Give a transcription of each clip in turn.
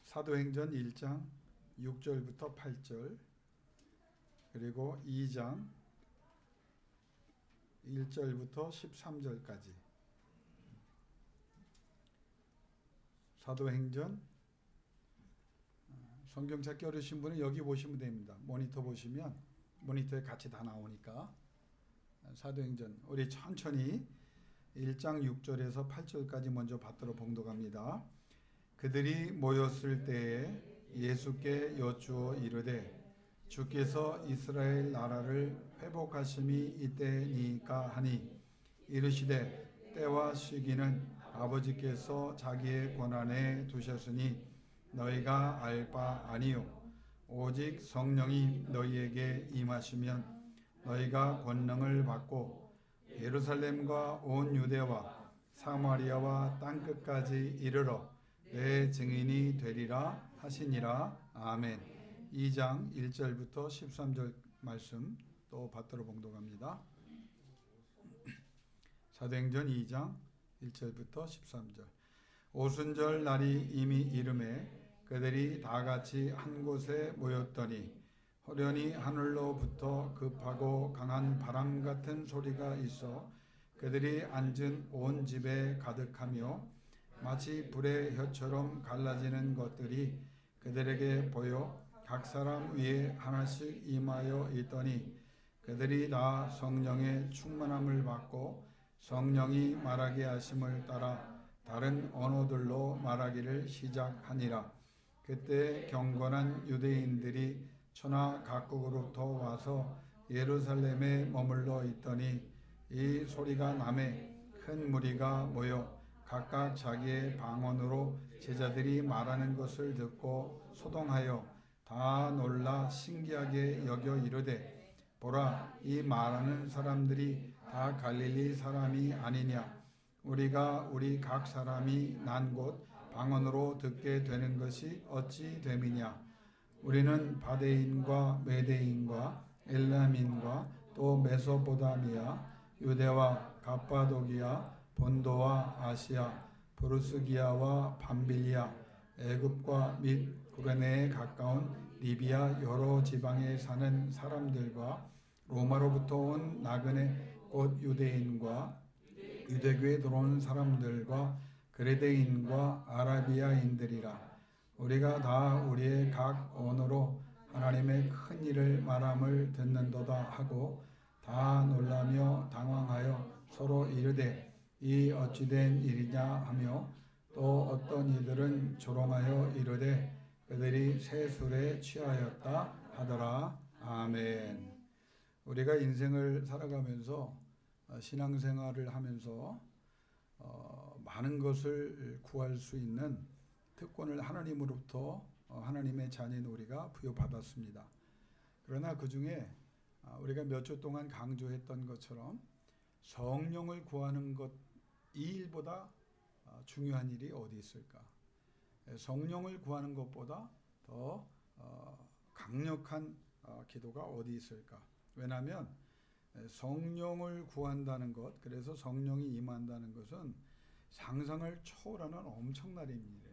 사도행전 1장 6절부터 8절, 그리고 2장 1절부터 13절까지. 사도행전, 성경 찾기 어려우신 분은 여기 보시면 됩니다. 모니터 보시면 모니터에 같이 다 나오니까. 사도행전 우리 천천히 1장 6절에서 8절까지 먼저 받들어 봉독합니다. 그들이 모였을 때에 예수께 여쭈어 이르되 주께서 이스라엘 나라를 회복하심이 이때니까 하니, 이르시되 때와 시기는 아버지께서 자기의 권한에 두셨으니 너희가 알 바 아니요 오직 성령이 너희에게 임하시면 너희가 권능을 받고 예루살렘과 온 유대와 사마리아와 땅끝까지 이르러 내 증인이 되리라 하시니라. 아멘. 2장 1절부터 13절 말씀 또 받들어 봉독합니다. 사도행전 2장 1절부터 13절. 오순절 날이 이미 이름에 그들이 다 같이 한 곳에 모였더니 호련히 하늘로부터 급하고 강한 바람 같은 소리가 있어 그들이 앉은 온 집에 가득하며 마치 불의 혀처럼 갈라지는 것들이 그들에게 보여 각 사람 위에 하나씩 임하여 있더니 그들이 다 성령의 충만함을 받고 성령이 말하게 하심을 따라 다른 언어들로 말하기를 시작하니라. 그때 경건한 유대인들이 천하 각국으로부터 와서 예루살렘에 머물러 있더니 이 소리가 남에 큰 무리가 모여 각각 자기의 방언으로 제자들이 말하는 것을 듣고 소동하여 다 놀라 신기하게 여겨 이르되, 보라, 이 말하는 사람들이 다 갈릴리 사람이 아니냐? 우리가 우리 각 사람이 난 곳 방언으로 듣게 되는 것이 어찌 됨이냐? 우리는 바데인과 메데인과 엘람인과 또 메소포타미아, 유대와 갑바도기아, 본도와 아시아, 브루스기아와 밤빌리아, 애굽과 및 구레네에 가까운 리비아 여러 지방에 사는 사람들과 로마로부터 온 나그네 곧 유대인과 유대교에 들어온 사람들과 그레데인과 아라비아인들이라. 우리가 다 우리의 각 언어로 하나님의 큰 일을 말함을 듣는도다 하고 다 놀라며 당황하여 서로 이르되 이 어찌된 일이냐 하며, 또 어떤 이들은 조롱하여 이르되 그들이 새 술에 취하였다 하더라. 아멘. 우리가 인생을 살아가면서 신앙생활을 하면서 많은 것을 구할 수 있는 특권을 하나님으로부터 하나님의 자녀인 우리가 부여받았습니다. 그러나 그 중에 우리가 몇 주 동안 강조했던 것처럼 성령을 구하는 것, 이 일보다 중요한 일이 어디 있을까? 성령을 구하는 것보다 더 강력한 기도가 어디 있을까? 왜냐하면 성령을 구한다는 것, 그래서 성령이 임한다는 것은 상상을 초월하는 엄청난 일입니다.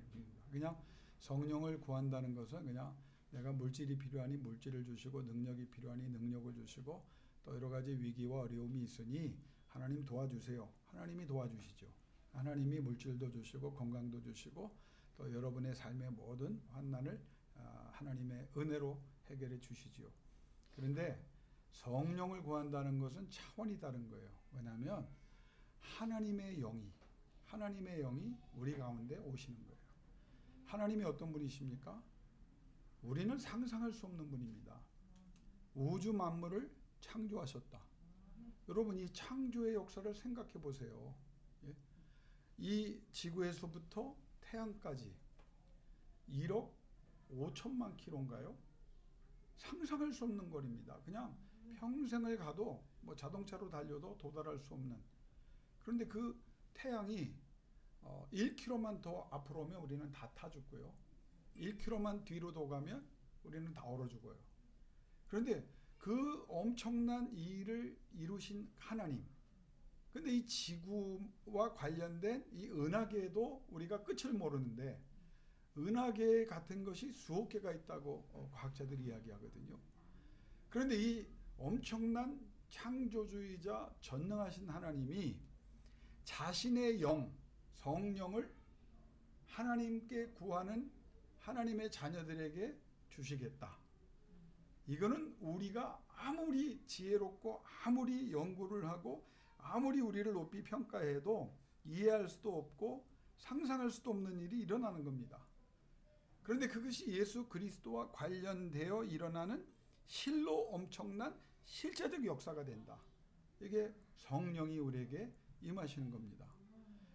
그냥 성령을 구한다는 것은 그냥 내가 물질이 필요하니 물질을 주시고 능력이 필요하니 능력을 주시고 또 여러 가지 위기와 어려움이 있으니 하나님 도와주세요. 하나님이 도와주시죠. 하나님이 물질도 주시고 건강도 주시고 또 여러분의 삶의 모든 환난을 하나님의 은혜로 해결해 주시지요. 그런데 성령을 구한다는 것은 차원이 다른 거예요. 왜냐하면 하나님의 영이 우리 가운데 오시는 거예요. 하나님이 어떤 분이십니까? 우리는 상상할 수 없는 분입니다. 우주 만물을 창조하셨다. 여러분, 이 창조의 역사를 생각해 보세요. 이 지구에서부터 태양까지 1억 5천만 킬로인가요? 상상할 수 없는 거리입니다. 그냥 평생을 가도 뭐 자동차로 달려도 도달할 수 없는. 그런데 그 태양이 1km만 더 앞으로 오면 우리는 다 타 죽고요. 1km만 뒤로 더 가면 우리는 다 얼어 죽어요. 그런데 그 엄청난 일을 이루신 하나님, 근데 이 지구와 관련된 이 은하계에도 우리가 끝을 모르는데 은하계 같은 것이 수억 개가 있다고 과학자들이 이야기하거든요. 그런데 이 엄청난 창조주의자 전능하신 하나님이 자신의 영, 성령을 하나님께 구하는 하나님의 자녀들에게 주시겠다. 이거는 우리가 아무리 지혜롭고 아무리 연구를 하고 아무리 우리를 높이 평가해도 이해할 수도 없고 상상할 수도 없는 일이 일어나는 겁니다. 그런데 그것이 예수 그리스도와 관련되어 일어나는 실로 엄청난 실제적 역사가 된다. 이게 성령이 우리에게 임하시는 겁니다.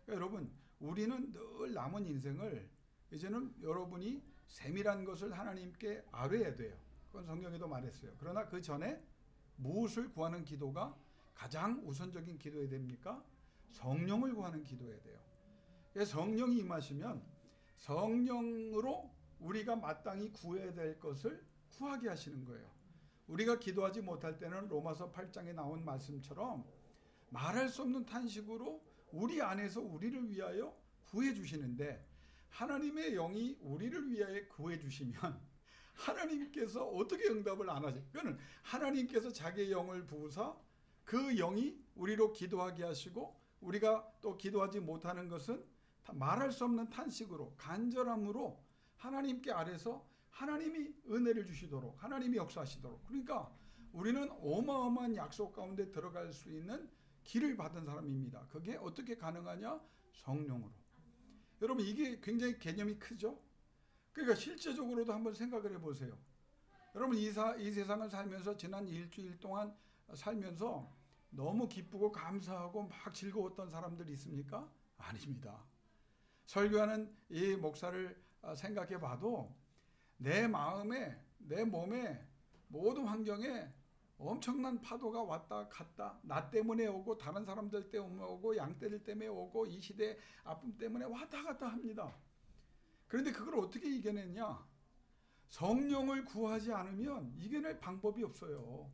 그러니까 여러분, 우리는 늘 남은 인생을 이제는 여러분이 세밀한 것을 하나님께 아뢰야 돼요. 그건 성경에도 말했어요. 그러나 그 전에 무엇을 구하는 기도가 가장 우선적인 기도해야 됩니까? 성령을 구하는 기도해야 돼요. 성령이 임하시면 성령으로 우리가 마땅히 구해야 될 것을 구하게 하시는 거예요. 우리가 기도하지 못할 때는 로마서 8장에 나온 말씀처럼 말할 수 없는 탄식으로 우리 안에서 우리를 위하여 구해 주시는데, 하나님의 영이 우리를 위하여 구해 주시면 하나님께서 어떻게 응답을 안 하실까요? 그거는 하나님께서 자기의 영을 부으사 그 영이 우리로 기도하게 하시고, 우리가 또 기도하지 못하는 것은 말할 수 없는 탄식으로 간절함으로 하나님께 아뢰서 하나님이 은혜를 주시도록, 하나님이 역사하시도록, 그러니까 우리는 어마어마한 약속 가운데 들어갈 수 있는 길을 받은 사람입니다. 그게 어떻게 가능하냐? 성령으로. 여러분, 이게 굉장히 개념이 크죠? 그러니까 실제적으로도 한번 생각을 해보세요. 여러분, 이 세상을 살면서 지난 일주일 동안 살면서 너무 기쁘고 감사하고 막 즐거웠던 사람들이 있습니까? 아닙니다. 설교하는 이 목사를 생각해 봐도 내 마음에, 내 몸에, 모든 환경에 엄청난 파도가 왔다 갔다, 나 때문에 오고 다른 사람들 때문에 오고 양떼들 때문에 오고 이 시대 아픔 때문에 왔다 갔다 합니다. 그런데 그걸 어떻게 이겨냈냐? 성령을 구하지 않으면 이겨낼 방법이 없어요.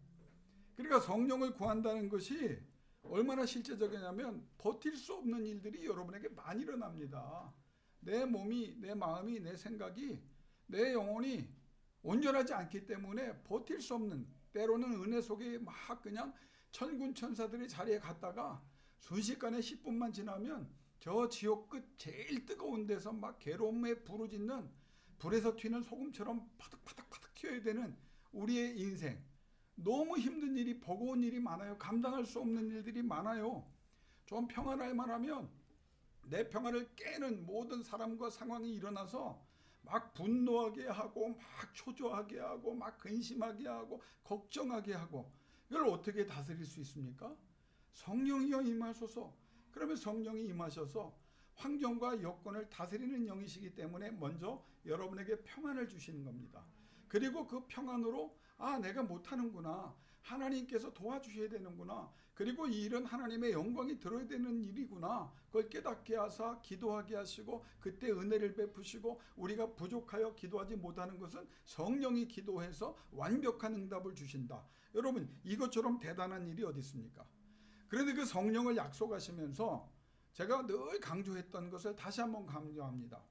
그러니까 성령을 구한다는 것이 얼마나 실제적이냐면 버틸 수 없는 일들이 여러분에게 많이 일어납니다. 내 몸이, 내 마음이, 내 생각이, 내 영혼이 온전하지 않기 때문에 버틸 수 없는, 때로는 은혜 속에 막 그냥 천군 천사들의 자리에 갔다가 순식간에 10분만 지나면 저 지옥 끝 제일 뜨거운 데서 막 괴로움에 부르짖는, 불에서 튀는 소금처럼 파득파득 튀어야 되는 우리의 인생. 너무 힘든 일이, 버거운 일이 많아요. 감당할 수 없는 일들이 많아요. 좀 평안할 만하면 내 평안을 깨는 모든 사람과 상황이 일어나서 막 분노하게 하고, 막 초조하게 하고, 막 근심하게 하고, 걱정하게 하고, 이걸 어떻게 다스릴 수 있습니까? 성령이여 임하소서. 그러면 성령이 임하셔서 환경과 여건을 다스리는 영이시기 때문에 먼저 여러분에게 평안을 주시는 겁니다. 그리고 그 평안으로 내가 못하는구나, 하나님께서 도와주셔야 되는구나, 그리고 이 일은 하나님의 영광이 들어야 되는 일이구나, 그걸 깨닫게 하사 기도하게 하시고 그때 은혜를 베푸시고, 우리가 부족하여 기도하지 못하는 것은 성령이 기도해서 완벽한 응답을 주신다. 여러분, 이것처럼 대단한 일이 어디 있습니까? 그런데 그 성령을 약속하시면서 제가 늘 강조했던 것을 다시 한번 강조합니다.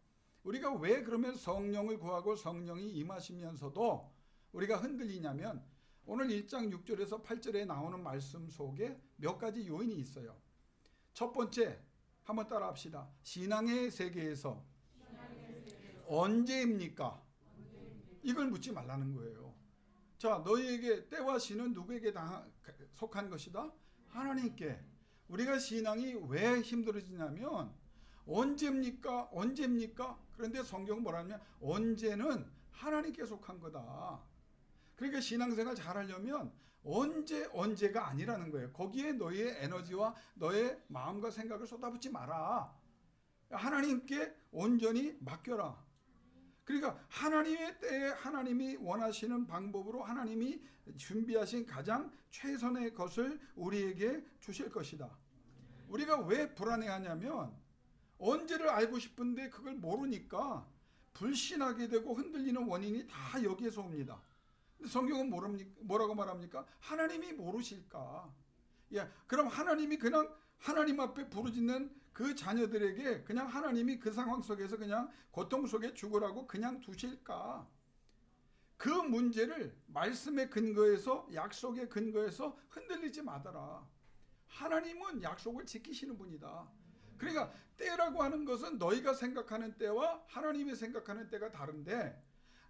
우리가 왜 그러면 성령을 구하고 성령이 임하시면서도 우리가 흔들리냐면, 오늘 1장 6절에서 8절에 나오는 말씀 속에 몇 가지 요인이 있어요. 첫 번째, 한번 따라 합시다. 신앙의 세계에서 언제입니까? 이걸 묻지 말라는 거예요. 자, 너희에게 때와 시는 누구에게 속한 것이다? 하나님께. 우리가 신앙이 왜 힘들어지냐면 언제입니까? 언제입니까? 그런데 성경은 뭐라냐면 언제는 하나님께 속한 거다. 그러니까 신앙생활 잘하려면 언제가 아니라는 거예요. 거기에 너의 에너지와 너의 마음과 생각을 쏟아붓지 마라. 하나님께 온전히 맡겨라. 그러니까 하나님의 때에 하나님이 원하시는 방법으로 하나님이 준비하신 가장 최선의 것을 우리에게 주실 것이다. 우리가 왜 불안해하냐면 언제를 알고 싶은데 그걸 모르니까 불신하게 되고 흔들리는 원인이 다 여기에서 옵니다. 성경은 뭐라고 말합니까? 하나님이 모르실까? 그럼 하나님이 그냥 하나님 앞에 부르짖는 그 자녀들에게 그냥 하나님이 그 상황 속에서 그냥 고통 속에 죽으라고 그냥 두실까? 그 문제를 말씀의 근거에서, 약속의 근거에서 흔들리지 마더라. 하나님은 약속을 지키시는 분이다. 그러니까 때라고 하는 것은 너희가 생각하는 때와 하나님이 생각하는 때가 다른데,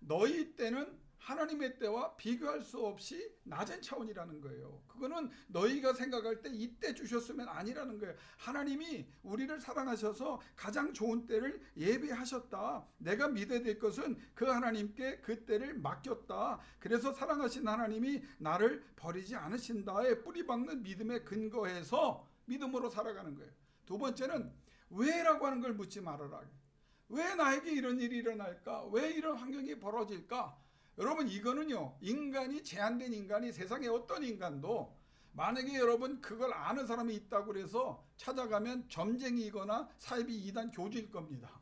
너희 때는 하나님의 때와 비교할 수 없이 낮은 차원이라는 거예요. 그거는 너희가 생각할 때 이때 주셨으면 아니라는 거예요. 하나님이 우리를 사랑하셔서 가장 좋은 때를 예비하셨다. 내가 믿어야 될 것은 그 하나님께 그 때를 맡겼다. 그래서 사랑하신 하나님이 나를 버리지 않으신다에 뿌리박는 믿음에 근거해서 믿음으로 살아가는 거예요. 두 번째는 왜라고 하는 걸 묻지 말아라. 왜 나에게 이런 일이 일어날까? 왜 이런 환경이 벌어질까? 여러분, 이거는요, 인간이, 제한된 인간이, 세상에 어떤 인간도 만약에 여러분 그걸 아는 사람이 있다고 그래서 찾아가면 점쟁이거나 사이비 이단 교주일 겁니다.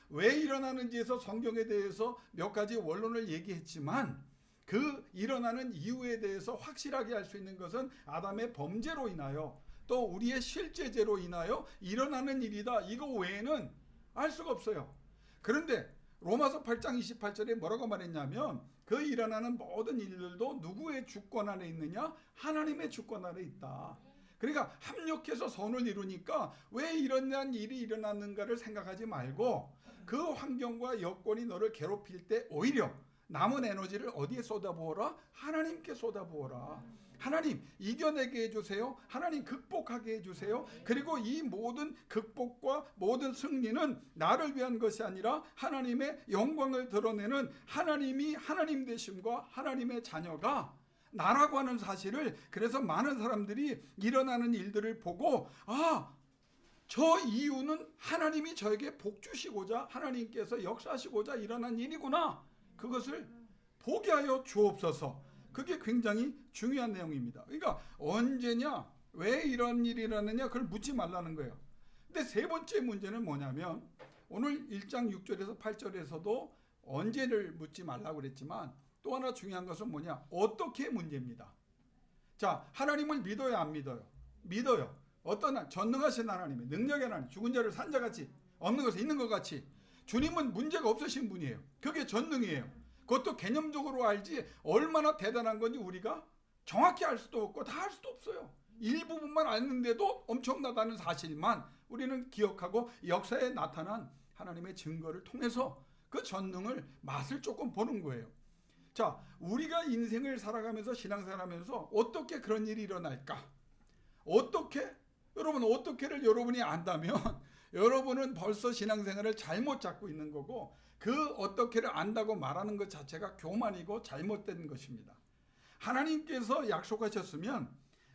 왜 일어나는지에서 성경에 대해서 몇 가지 원론을 얘기했지만, 그 일어나는 이유에 대해서 확실하게 알 수 있는 것은 아담의 범죄로 인하여 또 우리의 실제죄로 인하여 일어나는 일이다. 이거 외에는 알 수가 없어요. 그런데 로마서 8장 28절에 뭐라고 말했냐면, 그 일어나는 모든 일들도 누구의 주권 안에 있느냐? 하나님의 주권 안에 있다. 그러니까 합력해서 선을 이루니까 왜 이런 일이 일어났는가를 생각하지 말고, 그 환경과 여건이 너를 괴롭힐 때 오히려 남은 에너지를 어디에 쏟아부어라? 하나님께 쏟아부어라. 하나님 이겨내게 해주세요. 하나님 극복하게 해주세요. 그리고 이 모든 극복과 모든 승리는 나를 위한 것이 아니라 하나님의 영광을 드러내는, 하나님이 하나님 되심과 하나님의 자녀가 나라고 하는 사실을, 그래서 많은 사람들이 일어나는 일들을 보고, 아, 저 이유는 하나님이 저에게 복 주시고자, 하나님께서 역사하시고자 일어난 일이구나. 그것을 보게 하여 주옵소서. 그게 굉장히 중요한 내용입니다. 그러니까 언제냐, 왜 이런 일이 일어나느냐, 그걸 묻지 말라는 거예요. 근데 세 번째 문제는 뭐냐면, 오늘 1장 6절에서 8절에서도 언제를 묻지 말라고 그랬지만, 또 하나 중요한 것은 뭐냐, 어떻게 문제입니다. 자, 하나님을 믿어요, 안 믿어요? 믿어요. 어떤 전능하신 하나님의 능력의 하나님, 죽은 자를 산자같이, 없는 것을 있는 것 같이, 주님은 문제가 없으신 분이에요. 그게 전능이에요. 그것도 개념적으로 알지 얼마나 대단한 건지 우리가 정확히 알 수도 없고 다 알 수도 없어요. 일부분만 아는데도 엄청나다는 사실만 우리는 기억하고 역사에 나타난 하나님의 증거를 통해서 그 전능을 맛을 조금 보는 거예요. 자, 우리가 인생을 살아가면서, 신앙생활하면서 어떻게 그런 일이 일어날까? 어떻게? 여러분, 어떻게를 여러분이 안다면 여러분은 벌써 신앙생활을 잘못 잡고 있는 거고, 그 어떻게를 안다고 말하는 것 자체가 교만이고 잘못된 것입니다. 하나님께서 약속하셨으면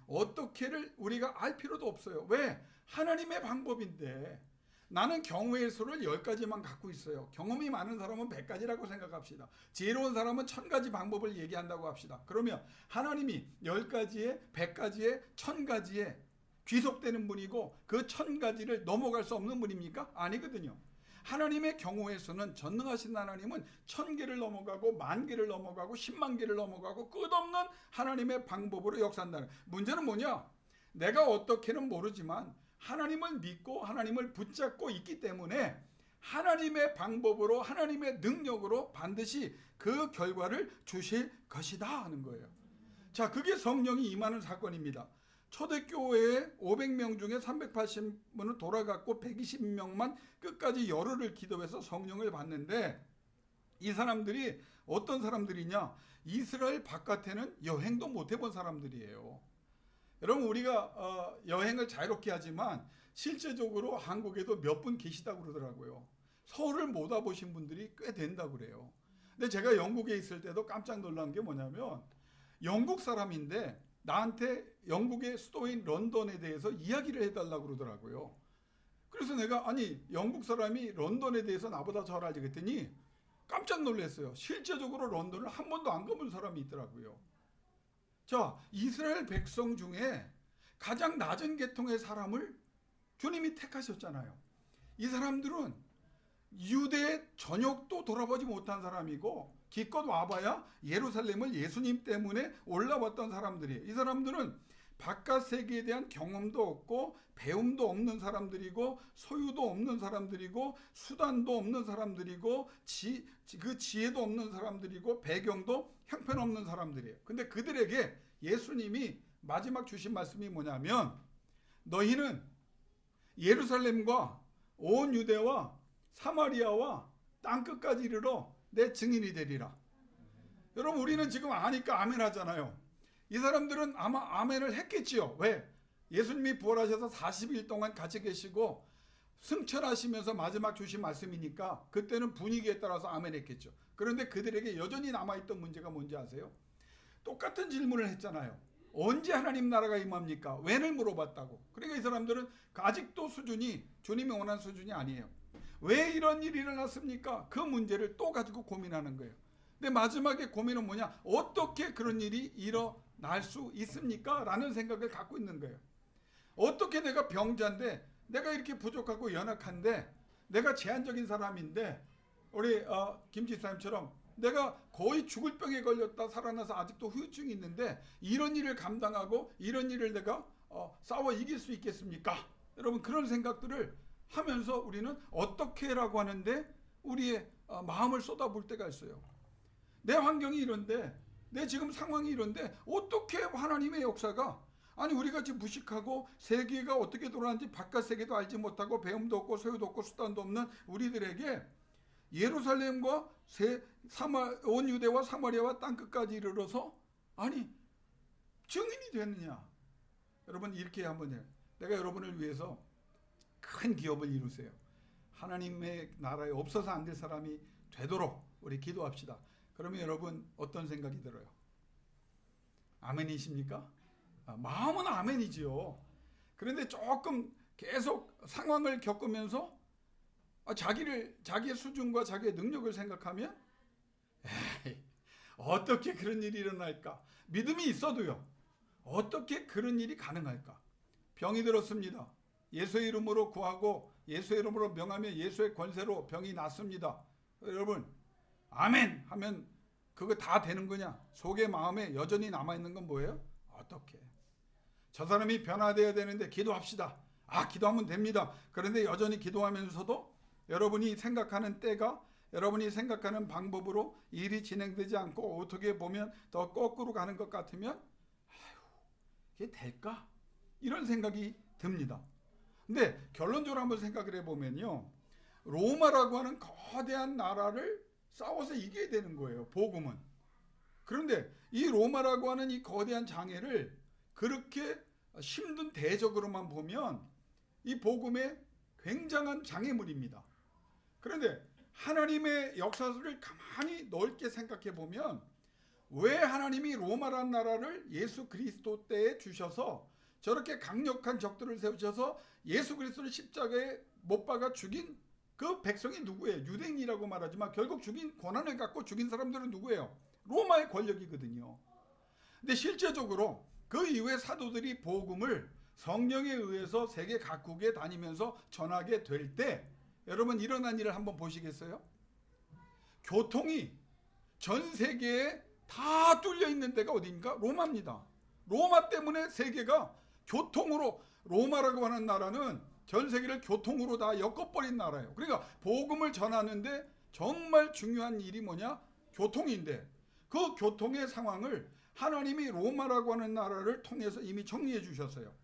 어떻게를 우리가 알 필요도 없어요. 왜? 하나님의 방법인데. 나는 경우의 수를 10가지만 갖고 있어요. 경험이 많은 사람은 100가지라고 생각합시다. 지혜로운 사람은 1000가지 방법을 얘기한다고 합시다. 그러면 하나님이 10가지에, 100가지에, 1000가지에 귀속되는 분이고 그 1000가지를 넘어갈 수 없는 분입니까? 아니거든요. 하나님의 경우의 수는, 전능하신 하나님은 1000개를 넘어가고 10,000개를 넘어가고 10만 개를 넘어가고 끝없는 하나님의 방법으로 역사한다는. 문제는 뭐냐? 내가 어떻게는 모르지만 하나님을 믿고 하나님을 붙잡고 있기 때문에 하나님의 방법으로, 하나님의 능력으로 반드시 그 결과를 주실 것이다 하는 거예요. 자, 그게 성령이 임하는 사건입니다. 초대교회에 500명 중에 380명은 돌아갔고 120명만 끝까지 열흘을 기도해서 성령을 받는데, 이 사람들이 어떤 사람들이냐? 이스라엘 바깥에는 여행도 못 해본 사람들이에요. 여러분, 우리가 여행을 자유롭게 하지만 실제적으로 한국에도 몇 분 계시다고 그러더라고요. 서울을 못 와보신 분들이 꽤 된다고 그래요. 근데 제가 영국에 있을 때도 깜짝 놀란 게 뭐냐면, 영국 사람인데 나한테 영국의 수도인 런던에 대해서 이야기를 해달라고 그러더라고요. 그래서 내가, 아니 영국 사람이 런던에 대해서 나보다 잘 알지 그랬더니 깜짝 놀랐어요. 실제적으로 런던을 한 번도 안 가본 사람이 있더라고요. 자, 이스라엘 백성 중에 가장 낮은 계통의 사람을 주님이 택하셨잖아요. 이 사람들은 유대의 전역도 돌아보지 못한 사람이고, 기껏 와봐야 예루살렘을 예수님 때문에 올라왔던 사람들이에요. 이 사람들은 바깥 세계에 대한 경험도 없고 배움도 없는 사람들이고 소유도 없는 사람들이고 수단도 없는 사람들이고 그 지혜도 없는 사람들이고 배경도 형편없는 사람들이에요. 근데 그들에게 예수님이 마지막 주신 말씀이 뭐냐면 너희는 예루살렘과 온 유대와 사마리아와 땅끝까지 이르러 내 증인이 되리라. 여러분 우리는 지금 아니까 아멘 하잖아요. 이 사람들은 아마 아멘을 했겠지요. 왜? 예수님이 부활하셔서 40일 동안 같이 계시고 승천하시면서 마지막 주신 말씀이니까 그때는 분위기에 따라서 아멘 했겠죠. 그런데 그들에게 여전히 남아있던 문제가 뭔지 아세요? 똑같은 질문을 했잖아요. 언제 하나님 나라가 임합니까? 웬을 물어봤다고. 그러니까 이 사람들은 아직도 수준이 주님이 원하는 수준이 아니에요. 왜 이런 일이 일어났습니까? 그 문제를 또 가지고 고민하는 거예요. 근데 마지막에 고민은 뭐냐? 어떻게 그런 일이 일어날 수 있습니까? 라는 생각을 갖고 있는 거예요. 어떻게 내가 병자인데 내가 이렇게 부족하고 연약한데 내가 제한적인 사람인데 우리 김 지사님처럼 내가 거의 죽을 병에 걸렸다 살아나서 아직도 후유증이 있는데 이런 일을 감당하고 이런 일을 내가 싸워 이길 수 있겠습니까? 여러분 그런 생각들을 하면서 우리는 어떻게라고 하는데 우리의 마음을 쏟아볼 때가 있어요. 내 환경이 이런데 내 지금 상황이 이런데 어떻게 하나님의 역사가 아니 우리같이 무식하고 세계가 어떻게 돌아가는지 바깥 세계도 알지 못하고 배움도 없고 소유도 없고 수단도 없는 우리들에게 예루살렘과 온 유대와 사마리아와 땅끝까지 이르러서 아니 증인이 되느냐. 여러분 이렇게 한번 해요. 내가 여러분을 위해서 큰 기업을 이루세요. 하나님의 나라에 없어서 안 될 사람이 되도록 우리 기도합시다. 그러면 여러분 어떤 생각이 들어요? 아멘이십니까? 마음은 아멘이지요. 그런데 조금 계속 상황을 겪으면서 자기의 수준과 자기의 능력을 생각하면 에이, 어떻게 그런 일이 일어날까? 믿음이 있어도요. 어떻게 그런 일이 가능할까? 병이 들었습니다. 예수의 이름으로 구하고 예수의 이름으로 명하며 예수의 권세로 병이 낫습니다. 여러분 아멘 하면 그거 다 되는 거냐? 속의 마음에 여전히 남아있는 건 뭐예요? 어떻게? 저 사람이 변화되어야 되는데 기도합시다. 기도하면 됩니다. 그런데 여전히 기도하면서도 여러분이 생각하는 때가 여러분이 생각하는 방법으로 일이 진행되지 않고 어떻게 보면 더 거꾸로 가는 것 같으면 이게 될까? 이런 생각이 듭니다. 근데 결론적으로 한번 생각을 해보면요. 로마라고 하는 거대한 나라를 싸워서 이겨야 되는 거예요. 복음은. 그런데 이 로마라고 하는 이 거대한 장애를 그렇게 힘든 대적으로만 보면 이 복음의 굉장한 장애물입니다. 그런데 하나님의 역사를 가만히 넓게 생각해 보면 왜 하나님이 로마라는 나라를 예수 그리스도 때에 주셔서 저렇게 강력한 적들을 세우셔서 예수 그리스도를 십자가에 못 박아 죽인 그 백성이 누구예요? 유대인이라고 말하지만 결국 죽인 권한을 갖고 죽인 사람들은 누구예요? 로마의 권력이거든요. 근데 실제적으로 그 이후에 사도들이 복음을 성령에 의해서 세계 각국에 다니면서 전하게 될 때 여러분 일어난 일을 한번 보시겠어요? 교통이 전 세계에 다 뚫려 있는 데가 어디입니까? 로마입니다. 로마 때문에 세계가 교통으로 로마라고 하는 나라는 전 세계를 교통으로 다 엮어버린 나라예요. 그러니까 복음을 전하는데 정말 중요한 일이 뭐냐? 교통인데 그 교통의 상황을 하나님이 로마라고 하는 나라를 통해서 이미 정리해 주셨어요.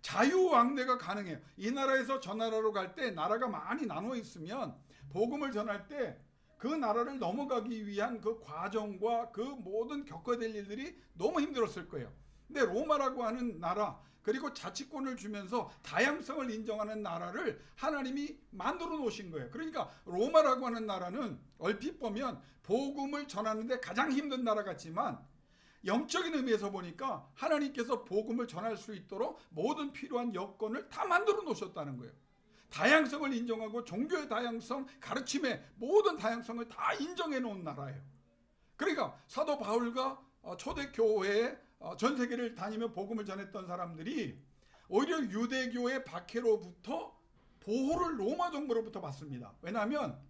자유왕래가 가능해요. 이 나라에서 저 나라로 갈 때 나라가 많이 나눠 있으면 복음을 전할 때 그 나라를 넘어가기 위한 그 과정과 그 모든 겪어야 될 일들이 너무 힘들었을 거예요. 근데 로마라고 하는 나라 그리고 자치권을 주면서 다양성을 인정하는 나라를 하나님이 만들어 놓으신 거예요. 그러니까 로마라고 하는 나라는 얼핏 보면 복음을 전하는데 가장 힘든 나라 같지만 영적인 의미에서 보니까 하나님께서 복음을 전할 수 있도록 모든 필요한 여건을 다 만들어 놓으셨다는 거예요. 다양성을 인정하고 종교의 다양성, 가르침의 모든 다양성을 다 인정해 놓은 나라예요. 그러니까 사도 바울과 초대교회에 전 세계를 다니며 복음을 전했던 사람들이 오히려 유대교의 박해로부터 보호를 로마 정부로부터 받습니다. 왜냐하면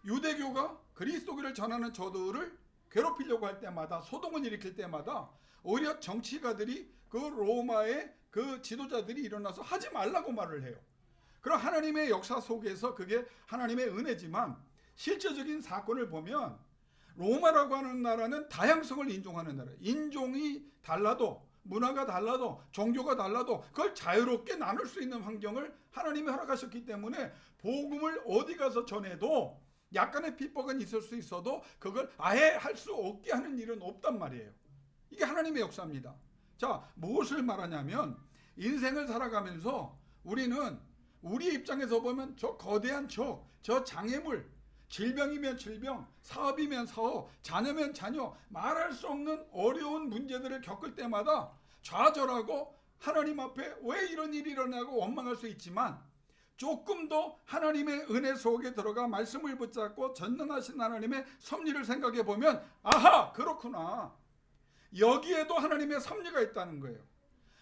유대교가 그리스도교를 전하는 저들을 괴롭히려고 할 때마다 소동을 일으킬 때마다 오히려 정치가들이 그 로마의 그 지도자들이 일어나서 하지 말라고 말을 해요. 그럼 하나님의 역사 속에서 그게 하나님의 은혜지만 실제적인 사건을 보면 로마라고 하는 나라는 다양성을 인정하는 나라예요. 인종이 달라도 문화가 달라도 종교가 달라도 그걸 자유롭게 나눌 수 있는 환경을 하나님이 허락하셨기 때문에 복음을 어디 가서 전해도 약간의 핍박은 있을 수 있어도 그걸 아예 할 수 없게 하는 일은 없단 말이에요. 이게 하나님의 역사입니다. 자, 무엇을 말하냐면 인생을 살아가면서 우리는 우리 입장에서 보면 저 거대한 저 장애물, 질병이면 질병, 사업이면 사업, 자녀면 자녀, 말할 수 없는 어려운 문제들을 겪을 때마다 좌절하고 하나님 앞에 왜 이런 일이 일어나고 원망할 수 있지만 조금 더 하나님의 은혜 속에 들어가 말씀을 붙잡고 전능하신 하나님의 섭리를 생각해 보면 아하, 그렇구나. 여기에도 하나님의 섭리가 있다는 거예요.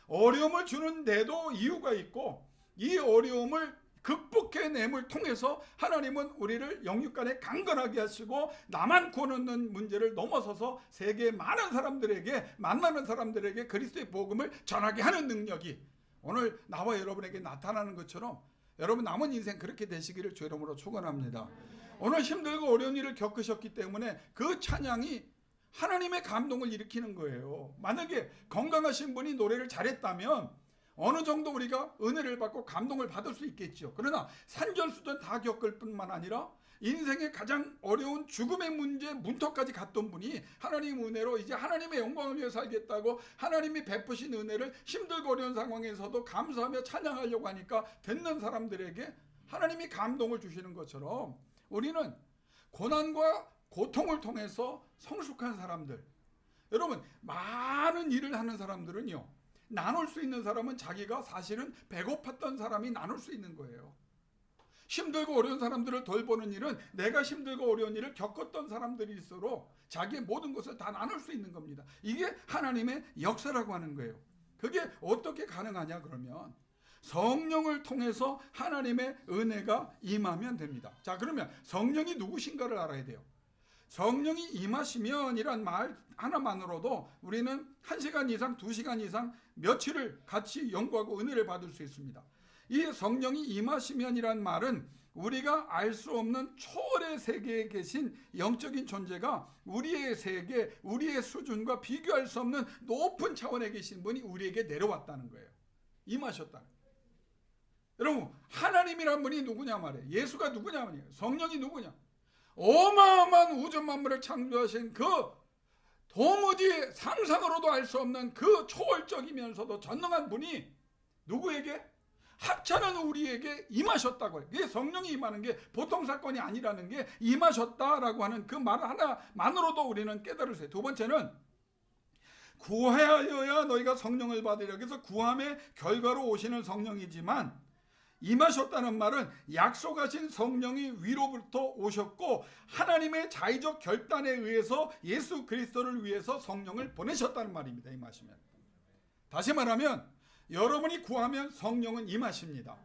어려움을 주는데도 이유가 있고 이 어려움을 극복해냄을 통해서 하나님은 우리를 영육간에 강건하게 하시고 나만 구원하는 문제를 넘어서서 세계 많은 사람들에게 만나는 사람들에게 그리스도의 복음을 전하게 하는 능력이 오늘 나와 여러분에게 나타나는 것처럼 여러분 남은 인생 그렇게 되시기를 주 이름으로 축원합니다. 오늘 힘들고 어려운 일을 겪으셨기 때문에 그 찬양이 하나님의 감동을 일으키는 거예요. 만약에 건강하신 분이 노래를 잘했다면 어느 정도 우리가 은혜를 받고 감동을 받을 수 있겠죠. 그러나 산전수전 다 겪을 뿐만 아니라 인생의 가장 어려운 죽음의 문제 문턱까지 갔던 분이 하나님 은혜로 이제 하나님의 영광을 위해 살겠다고 하나님이 베푸신 은혜를 힘들고 어려운 상황에서도 감사하며 찬양하려고 하니까 듣는 사람들에게 하나님이 감동을 주시는 것처럼 우리는 고난과 고통을 통해서 성숙한 사람들, 여러분 많은 일을 하는 사람들은요, 나눌 수 있는 사람은 자기가 사실은 배고팠던 사람이 나눌 수 있는 거예요. 힘들고 어려운 사람들을 돌보는 일은 내가 힘들고 어려운 일을 겪었던 사람들일수록 자기의 모든 것을 다 나눌 수 있는 겁니다. 이게 하나님의 역사라고 하는 거예요. 그게 어떻게 가능하냐 그러면 성령을 통해서 하나님의 은혜가 임하면 됩니다. 자, 그러면 성령이 누구신가를 알아야 돼요. 성령이 임하시면이란 말 하나만으로도 우리는 1시간 이상 2시간 이상 며칠을 같이 연구하고 은혜를 받을 수 있습니다. 이 성령이 임하시면이란 말은 우리가 알 수 없는 초월의 세계에 계신 영적인 존재가 우리의 세계, 우리의 수준과 비교할 수 없는 높은 차원에 계신 분이 우리에게 내려왔다는 거예요. 임하셨다는 거예요. 여러분, 하나님이란 분이 누구냐 말이에요. 예수가 누구냐 말이에요. 성령이 누구냐. 어마어마한 우주 만물을 창조하신 그 도무지 상상으로도 알 수 없는 그 초월적이면서도 전능한 분이 누구에게? 하찮은 우리에게 임하셨다고요. 이게 성령이 임하는 게 보통 사건이 아니라는 게 임하셨다라고 하는 그 말 하나만으로도 우리는 깨달을 수 있어요. 두 번째는 구하여야 너희가 성령을 받으리라. 그래서 구함의 결과로 오시는 성령이지만 임하셨다는 말은 약속하신 성령이 위로부터 오셨고 하나님의 자의적 결단에 의해서 예수 그리스도를 위해서 성령을 보내셨다는 말입니다. 임하시면. 다시 말하면 여러분이 구하면 성령은 임하십니다.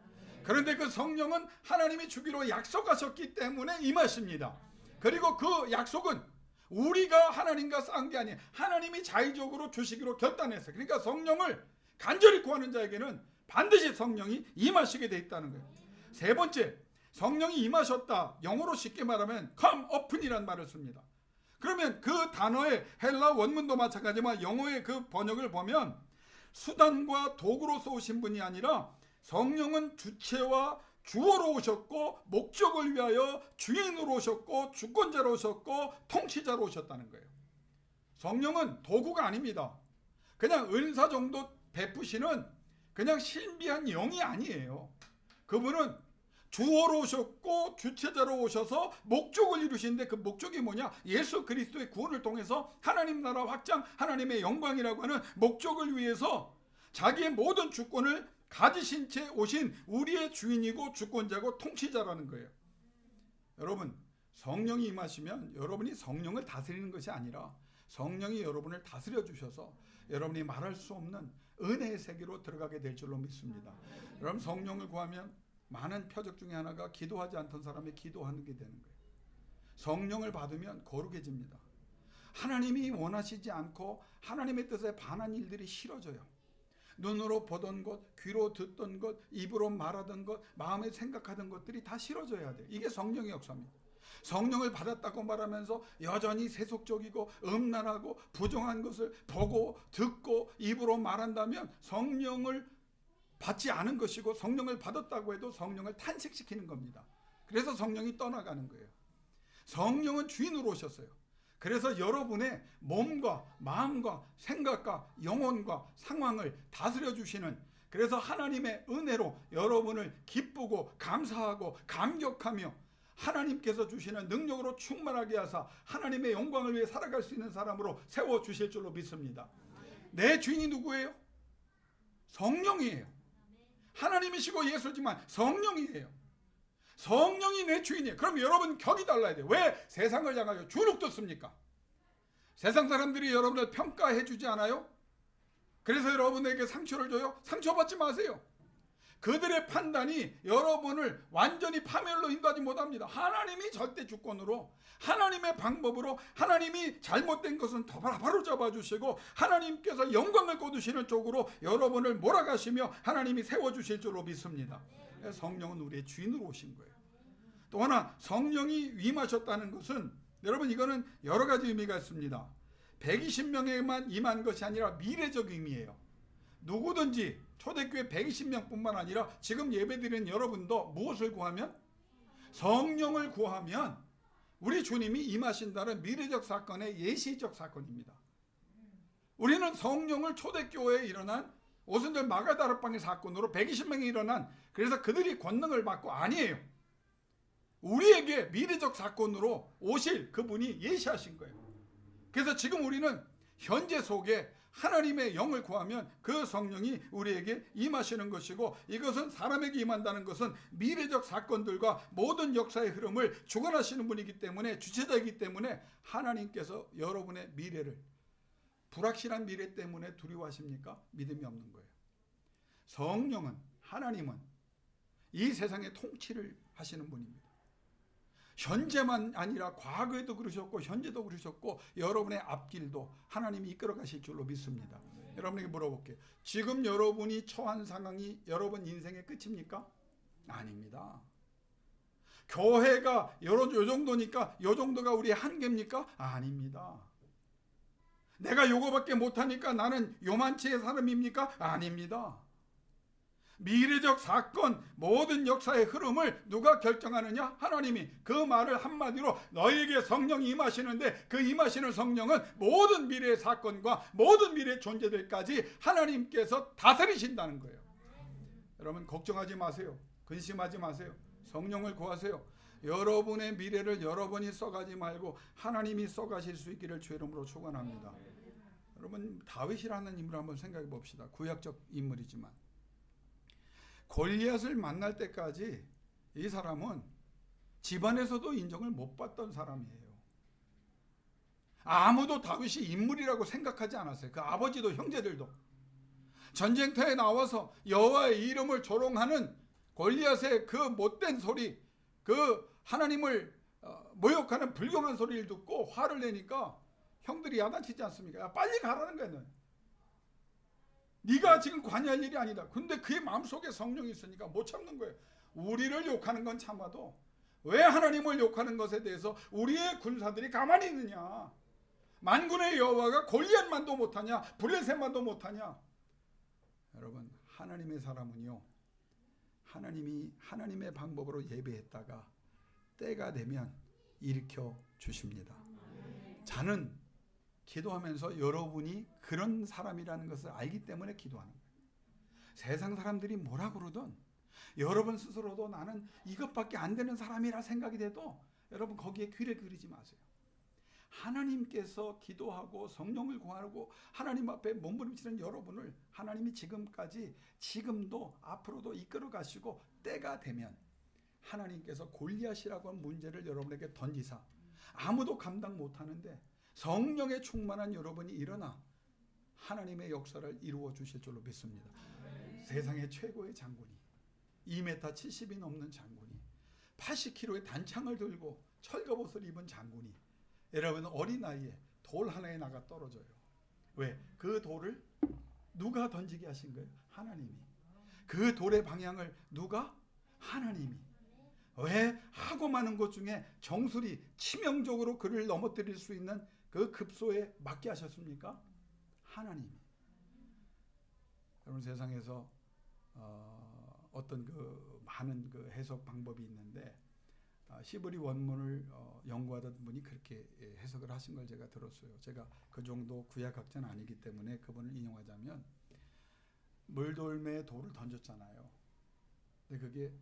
그런데 그 성령은 하나님이 주기로 약속하셨기 때문에 임하십니다. 그리고 그 약속은 우리가 하나님과 싸운 게 아니에요. 하나님이 자의적으로 주시기로 결단했어요. 그러니까 성령을 간절히 구하는 자에게는 반드시 성령이 임하시게 돼 있다는 거예요. 세 번째, 성령이 임하셨다. 영어로 쉽게 말하면 come up이라는 말을 씁니다. 그러면 그 단어의 헬라 원문도 마찬가지지만 영어의 그 번역을 보면 수단과 도구로서 오신 분이 아니라 성령은 주체와 주어로 오셨고 목적을 위하여 주인으로 오셨고 주권자로 오셨고 통치자로 오셨다는 거예요. 성령은 도구가 아닙니다. 그냥 은사 정도 베푸시는 그냥 신비한 영이 아니에요. 그분은 주어로 오셨고 주체자로 오셔서 목적을 이루시는데 그 목적이 뭐냐? 예수 그리스도의 구원을 통해서 하나님 나라 확장, 하나님의 영광이라고 하는 목적을 위해서 자기의 모든 주권을 가지신 채 오신 우리의 주인이고 주권자고 통치자라는 거예요. 여러분, 성령이 임하시면 여러분이 성령을 다스리는 것이 아니라 성령이 여러분을 다스려 주셔서 여러분이 말할 수 없는 은혜의 세계로 들어가게 될 줄로 믿습니다. 여러분, 성령을 구하면 많은 표적 중에 하나가 기도하지 않던 사람이 기도하는 게 되는 거예요. 성령을 받으면 거룩해집니다. 하나님이 원하시지 않고 하나님의 뜻에 반한 일들이 싫어져요. 눈으로 보던 것, 귀로 듣던 것, 입으로 말하던 것, 마음에 생각하던 것들이 다 싫어져야 돼요. 이게 성령의 역사입니다. 성령을 받았다고 말하면서 여전히 세속적이고 음란하고 부정한 것을 보고 듣고 입으로 말한다면 성령을 받지 않은 것이고, 성령을 받았다고 해도 성령을 탄식시키는 겁니다. 그래서 성령이 떠나가는 거예요. 성령은 주인으로 오셨어요. 그래서 여러분의 몸과 마음과 생각과 영혼과 상황을 다스려 주시는, 그래서 하나님의 은혜로 여러분을 기쁘고 감사하고 감격하며 하나님께서 주시는 능력으로 충만하게 하사 하나님의 영광을 위해 살아갈 수 있는 사람으로 세워주실 줄로 믿습니다. 내 주인이 누구예요? 성령이에요. 하나님이시고 예수지만 성령이에요. 성령이 내 주인이에요. 그럼 여러분 격이 달라야 돼요. 왜 세상을 향하여 주눅 듣습니까? 세상 사람들이 여러분을 평가해 주지 않아요? 그래서 여러분에게 상처를 줘요? 상처받지 마세요. 그들의 판단이 여러분을 완전히 파멸로 인도하지 못합니다. 하나님이 절대 주권으로, 하나님의 방법으로, 하나님이 잘못된 것은 바로 잡아주시고 하나님께서 영광을 거두시는 쪽으로 여러분을 몰아가시며 하나님이 세워주실 줄로 믿습니다. 성령은 우리의 주인으로 오신 거예요. 또 하나, 성령이 위임하셨다는 것은, 여러분 이거는 여러 가지 의미가 있습니다. 120명에만 임한 것이 아니라 미래적 의미예요. 누구든지 초대교회 120명뿐만 아니라 지금 예배드리는 여러분도 무엇을 구하면? 성령을 구하면 우리 주님이 임하신다는 미래적 사건의 예시적 사건입니다. 우리는 성령을 초대교회에 일어난 오순절 마가다락방의 사건으로 120명이 일어난, 그래서 그들이 권능을 받고 아니에요. 우리에게 미래적 사건으로 오실 그분이 예시하신 거예요. 그래서 지금 우리는 현재 속에 하나님의 영을 구하면 그 성령이 우리에게 임하시는 것이고, 이것은 사람에게 임한다는 것은 미래적 사건들과 모든 역사의 흐름을 주관하시는 분이기 때문에, 주체자이기 때문에 하나님께서 여러분의 미래를, 불확실한 미래 때문에 두려워하십니까? 믿음이 없는 거예요. 성령은, 하나님은 이 세상의 통치를 하시는 분입니다. 현재만 아니라 과거에도 그러셨고 현재도 그러셨고 여러분의 앞길도 하나님이 이끌어 가실 줄로 믿습니다. 여러분에게 물어볼게요. 지금 여러분이 처한 상황이 여러분 인생의 끝입니까? 아닙니다. 교회가 요 정도니까 요 정도가 우리의 한계입니까? 아닙니다. 내가 요거밖에 못하니까 나는 요만치의 사람입니까? 아닙니다. 미래적 사건, 모든 역사의 흐름을 누가 결정하느냐? 하나님이. 그 말을 한마디로 너에게 성령이 임하시는데, 그 임하시는 성령은 모든 미래의 사건과 모든 미래의 존재들까지 하나님께서 다스리신다는 거예요. 여러분 걱정하지 마세요. 근심하지 마세요. 성령을 구하세요. 여러분의 미래를 여러분이 써가지 말고 하나님이 써가실 수 있기를 주의 이름으로 축원합니다. 여러분 다윗이라는 인물을 한번 생각해 봅시다. 구약적 인물이지만 골리앗을 만날 때까지 이 사람은 집안에서도 인정을 못 받던 사람이에요. 아무도 다윗이 인물이라고 생각하지 않았어요. 그 아버지도 형제들도. 전쟁터에 나와서 여호와의 이름을 조롱하는 골리앗의 그 못된 소리, 그 하나님을 모욕하는 불경한 소리를 듣고 화를 내니까 형들이 야단치지 않습니까? 야, 빨리 가라는 거야. 네가 지금 관여할 일이 아니다. 근데 그의 마음속에 성령이 있으니까 못 참는 거예요. 우리를 욕하는 건 참아도 왜 하나님을 욕하는 것에 대해서 우리의 군사들이 가만히 있느냐. 만군의 여호와가 골리앗만도 못하냐, 블레셋만도 못하냐. 여러분 하나님의 사람은요, 하나님이 하나님의 방법으로 예배했다가 때가 되면 일으켜 주십니다. 저는 기도하면서 여러분이 그런 사람이라는 것을 알기 때문에 기도하는 거예요. 세상 사람들이 뭐라 그러든 여러분 스스로도 나는 이것밖에 안 되는 사람이라 생각이 돼도 여러분 거기에 귀를 기울이지 마세요. 하나님께서 기도하고 성령을 구하고 하나님 앞에 몸부림치는 여러분을 하나님이 지금까지, 지금도 앞으로도 이끌어 가시고 때가 되면 하나님께서 골리앗이라고 하는 문제를 여러분에게 던지사 아무도 감당 못하는데 성령에 충만한 여러분이 일어나 하나님의 역사를 이루어 주실 줄로 믿습니다. 세상의 최고의 장군이 2m 70이 넘는 장군이 80kg의 단창을 들고 철갑옷을 입은 장군이 여러분 어린 나이에 돌 하나에 나가 떨어져요. 왜? 그 돌을 누가 던지게 하신 거예요? 하나님이. 그 돌의 방향을 누가? 하나님이. 왜? 하고 많은 것 중에 정술이 치명적으로 그를 넘어뜨릴 수 있는 그 급소에 맞게 하셨습니까? 하나님이. 여러분, 세상에서 어떤 그 많은 그 해석 방법이 있는데 시브리 원문을 연구하던 분이 그렇게 해석을 하신 걸 제가 들었어요. 제가 그 정도 구약학자는 아니기 때문에 그분을 인용하자면, 물돌매에 돌을 던졌잖아요. 근데 그게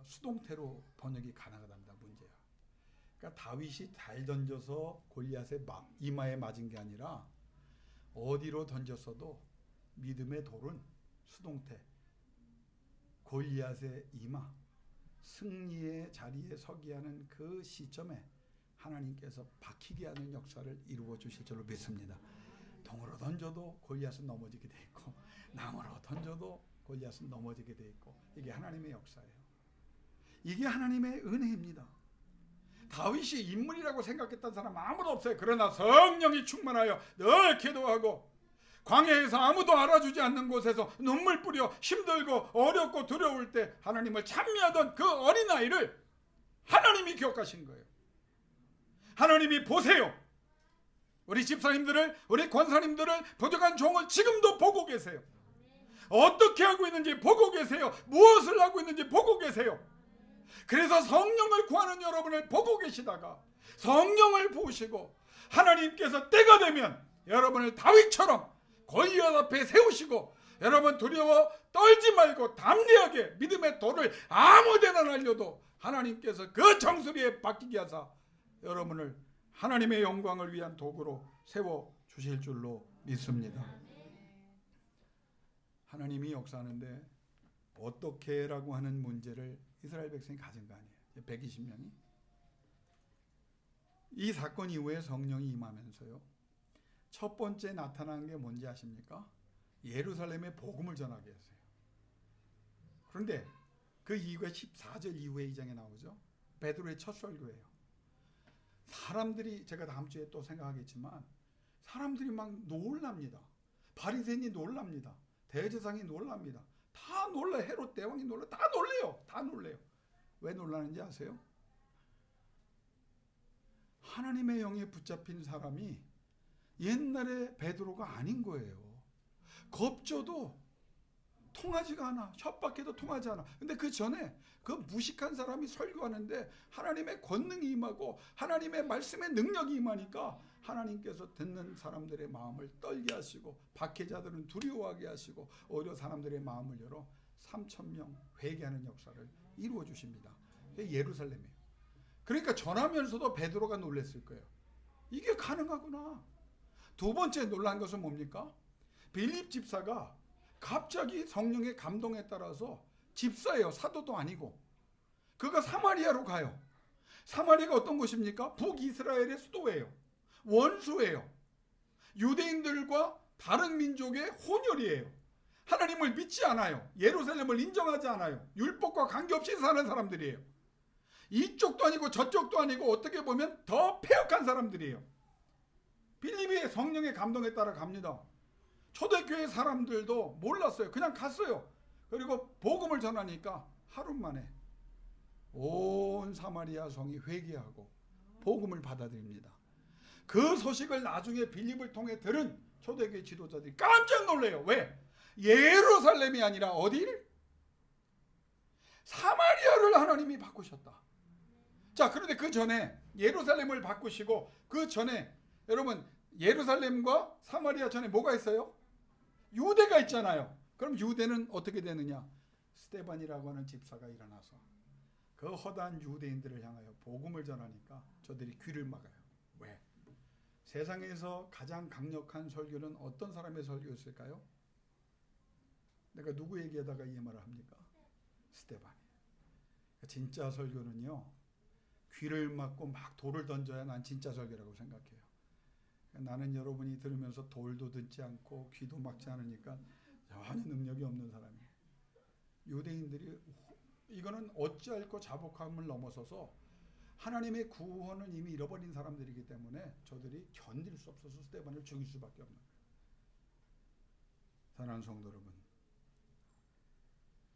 수동태로 번역이 가능하단다 문제야. 그러니까 다윗이 잘 던져서 골리앗의 이마에 맞은 게 아니라 어디로 던졌어도 믿음의 돌은 수동태, 골리앗의 이마, 승리의 자리에 서게 하는 그 시점에 하나님께서 박히게 하는 역사를 이루어 주실 줄로 믿습니다. 동으로 던져도 골리앗은 넘어지게 돼 있고, 나무로 던져도 골리앗은 넘어지게 돼 있고, 이게 하나님의 역사예요. 이게 하나님의 은혜입니다. 다윗이 인물이라고 생각했던 사람 아무도 없어요. 그러나 성령이 충만하여 늘 기도하고, 광야에서 아무도 알아주지 않는 곳에서 눈물 뿌려 힘들고 어렵고 두려울 때 하나님을 찬미하던 그 어린아이를 하나님이 기억하신 거예요. 하나님이 보세요. 우리 집사님들을, 우리 권사님들을, 부족한 종을 지금도 보고 계세요. 어떻게 하고 있는지 보고 계세요. 무엇을 하고 있는지 보고 계세요. 그래서 성령을 구하는 여러분을 보고 계시다가 성령을 보시고 하나님께서 때가 되면 여러분을 다윗처럼 골리앗 앞에 세우시고, 여러분 두려워 떨지 말고 담대하게 믿음의 돌을 아무데나 날려도 하나님께서 그 정수리에 박히게 하사 여러분을 하나님의 영광을 위한 도구로 세워 주실 줄로 믿습니다. 하나님이 역사하는데 어떻게라고 하는 문제를 이스라엘 백성이 가진 거 아니에요. 120명이. 이 사건 이후에 성령이 임하면서요, 첫 번째 나타난 게 뭔지 아십니까? 예루살렘에 복음을 전하게 했어요. 그런데 그 이후에 14절 이후에 2장에 나오죠. 베드로의 첫 설교예요. 사람들이, 제가 다음 주에 또 생각하겠지만, 사람들이 막 놀랍니다. 바리새인이 놀랍니다. 대제사장이 놀랍니다. 다 놀라. 헤롯 대왕이 놀라. 다 놀래요. 다 놀래요. 왜 놀라는지 아세요? 하나님의 영에 붙잡힌 사람이 옛날에 베드로가 아닌 거예요. 겁줘도 통하지가 않아. 협박해도 통하지 않아. 근데 그 전에 그 무식한 사람이 설교하는데 하나님의 권능이 임하고 하나님의 말씀의 능력이 임하니까 하나님께서 듣는 사람들의 마음을 떨게 하시고, 박해자들은 두려워하게 하시고, 오히려 사람들의 마음을 열어 3,000명 회개하는 역사를 이루어 주십니다. 예루살렘이에요. 그러니까 전하면서도 베드로가 놀랐을 거예요. 이게 가능하구나. 두 번째 놀란 것은 뭡니까? 빌립 집사가 갑자기 성령의 감동에 따라서, 집사예요. 사도도 아니고. 그가 사마리아로 가요. 사마리아가 어떤 곳입니까? 북이스라엘의 수도예요. 원수예요. 유대인들과 다른 민족의 혼혈이에요. 하나님을 믿지 않아요. 예루살렘을 인정하지 않아요. 율법과 관계없이 사는 사람들이에요. 이쪽도 아니고 저쪽도 아니고 어떻게 보면 더 폐역한 사람들이에요. 빌립이 성령의 감동에 따라 갑니다. 초대교회 사람들도 몰랐어요. 그냥 갔어요. 그리고 복음을 전하니까 하루 만에 온 사마리아 성이 회개하고 복음을 받아들입니다. 그 소식을 나중에 빌립을 통해 들은 초대교회 지도자들이 깜짝 놀래요. 왜? 예루살렘이 아니라 어디를? 사마리아를 하나님이 바꾸셨다. 자, 그런데 그 전에 예루살렘을 바꾸시고, 그 전에 여러분 예루살렘과 사마리아 전에 뭐가 있어요? 유대가 있잖아요. 그럼 유대는 어떻게 되느냐? 스데반이라고 하는 집사가 일어나서 그 허다한 유대인들을 향하여 복음을 전하니까 저들이 귀를 막아요. 왜? 세상에서 가장 강력한 설교는 어떤 사람의 설교였을까요? 내가 누구 얘기하다가 이 말을 합니까? 스데반이. 진짜 설교는요, 귀를 막고 막 돌을 던져야 난 진짜 설교라고 생각해요. 나는 여러분이 들으면서 돌도 듣지 않고 귀도 막지 않으니까 전혀 능력이 없는 사람이에요. 유대인들이 이거는 어찌할꼬 자복함을 넘어서서 하나님의 구원을 이미 잃어버린 사람들이기 때문에 저들이 견딜 수 없어서 스데반을 죽일 수밖에 없는 거예요. 사랑하는 성도 여러분,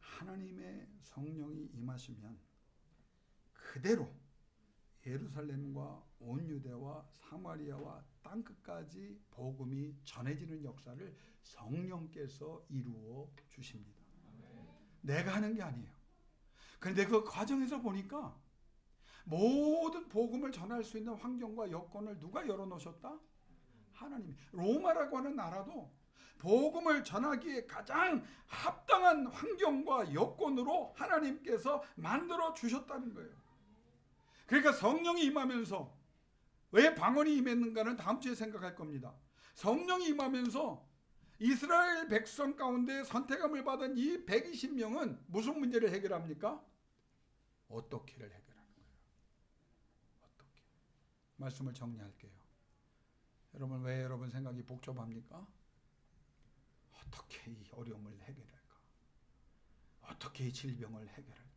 하나님의 성령이 임하시면 그대로 예루살렘과 온 유대와 사마리아와 땅끝까지 복음이 전해지는 역사를 성령께서 이루어 주십니다. 내가 하는 게 아니에요. 그런데 그 과정에서 보니까 모든 복음을 전할 수 있는 환경과 여건을 누가 열어놓으셨다? 하나님이. 로마라고 하는 나라도 복음을 전하기에 가장 합당한 환경과 여건으로 하나님께서 만들어 주셨다는 거예요. 그러니까 성령이 임하면서 왜 방언이 임했는가는 다음 주에 생각할 겁니다. 성령이 임하면서 이스라엘 백성 가운데 선택함을 받은 이 120명은 무슨 문제를 해결합니까? 어떻게를 해결하는 거예요. 어떻게. 말씀을 정리할게요. 여러분, 왜 여러분 생각이 복잡합니까? 어떻게 이 어려움을 해결할까? 어떻게 이 질병을 해결할까?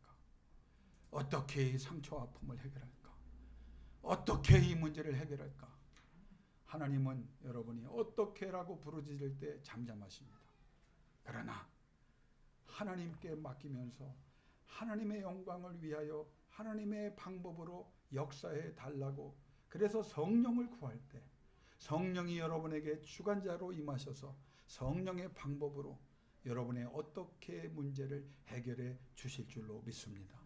어떻게 이 상처 아픔을 해결할까? 어떻게 이 문제를 해결할까? 하나님은 여러분이 어떻게라고 부르짖을 때 잠잠하십니다. 그러나 하나님께 맡기면서 하나님의 영광을 위하여 하나님의 방법으로 역사해 달라고, 그래서 성령을 구할 때 성령이 여러분에게 주관자로 임하셔서 성령의 방법으로 여러분의 어떻게 문제를 해결해 주실 줄로 믿습니다.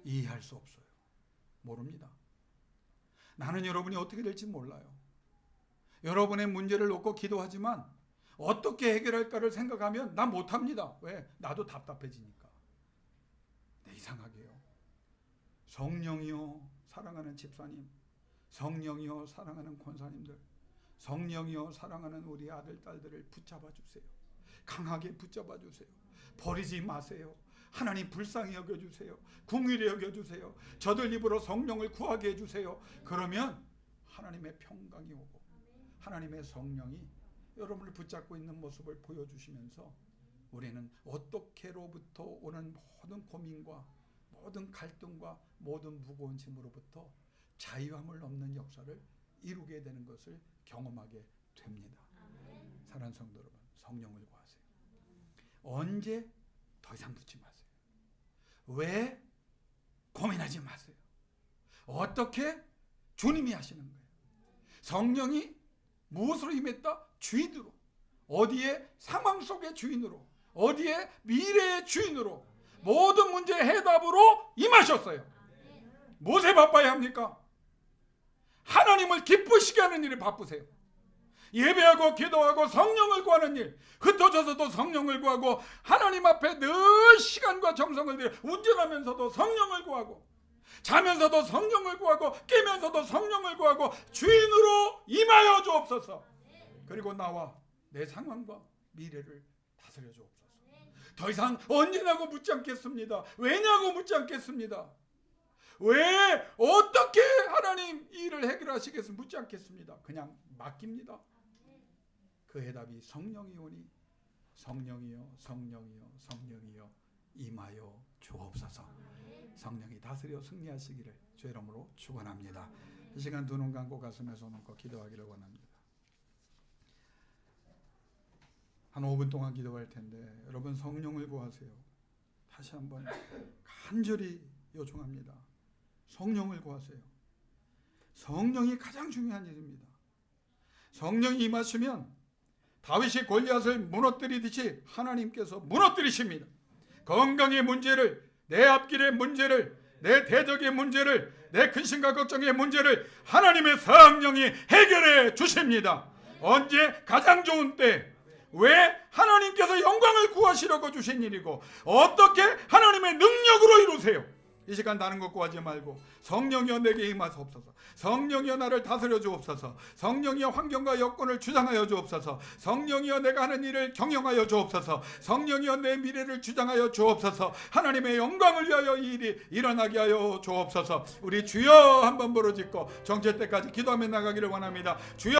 이해할 수 없어요. 모릅니다. 나는 여러분이 어떻게 될지 몰라요. 여러분의 문제를 놓고 기도하지만 어떻게 해결할까를 생각하면 난 못합니다. 왜? 나도 답답해지니까. 네, 이상하게요. 성령이여 사랑하는 집사님, 성령이여 사랑하는 권사님들, 성령이여 사랑하는 우리 아들 딸들을 붙잡아 주세요. 강하게 붙잡아 주세요. 버리지 마세요. 하나님 불쌍히 여겨주세요. 긍휼히 여겨주세요. 저들 입으로 성령을 구하게 해주세요. 그러면 하나님의 평강이 오고 하나님의 성령이 여러분을 붙잡고 있는 모습을 보여주시면서 우리는 어떻게로부터 오는 모든 고민과 모든 갈등과 모든 무거운 짐으로부터 자유함을 얻는 역사를 이루게 되는 것을 경험하게 됩니다. 사랑하는 성도 여러분, 성령을 구하세요. 언제? 더 이상 묻지 마세요. 왜? 고민하지 마세요. 어떻게? 주님이 하시는 거예요. 성령이 무엇으로 임했다? 주인으로. 어디에? 상황 속의 주인으로. 어디에? 미래의 주인으로. 모든 문제의 해답으로 임하셨어요. 무엇에 바빠야 합니까? 하나님을 기쁘시게 하는 일에 바쁘세요. 예배하고 기도하고 성령을 구하는 일, 흩어져서도 성령을 구하고 하나님 앞에 늘 시간과 정성을 들여 운전하면서도 성령을 구하고 자면서도 성령을 구하고 깨면서도 성령을 구하고 주인으로 임하여 주옵소서. 그리고 나와 내 상황과 미래를 다스려 주옵소서. 더 이상 언제냐고 묻지 않겠습니다. 왜냐고 묻지 않겠습니다. 왜? 어떻게 하나님 이 일을 해결하시겠습니까? 묻지 않겠습니다. 그냥 맡깁니다. 그 해답이 성령이 오니 성령이여 성령이여 성령이여 임하여 주옵소서. 성령이 다스려 승리하시기를 주의 이름으로 축원합니다. 이 시간 두 눈 감고 가슴에 손 얹고 기도하기를 원합니다. 한 5분 동안 기도할 텐데 여러분 성령을 구하세요. 다시 한번 간절히 요청합니다. 성령을 구하세요. 성령이 가장 중요한 일입니다. 성령이 임하시면 다윗이 골리앗을 무너뜨리듯이 하나님께서 무너뜨리십니다. 건강의 문제를, 내 앞길의 문제를, 내 대적의 문제를, 내 근심과 걱정의 문제를 하나님의 성령이 해결해 주십니다. 언제? 가장 좋은 때. 왜? 하나님께서 영광을 구하시려고 주신 일이고 어떻게? 하나님의 능력으로 이루세요. 이 시간 다른 것 구하지 말고 성령이여 내게 임하소서. 성령이여 나를 다스려 주옵소서. 성령이여 환경과 여건을 주장하여 주옵소서. 성령이여 내가 하는 일을 경영하여 주옵소서. 성령이여 내 미래를 주장하여 주옵소서. 하나님의 영광을 위하여 이 일이 일어나게 하여 주옵소서. 우리 주여 한번 부르짖고 정죄 때까지 기도하며 나가기를 원합니다. 주여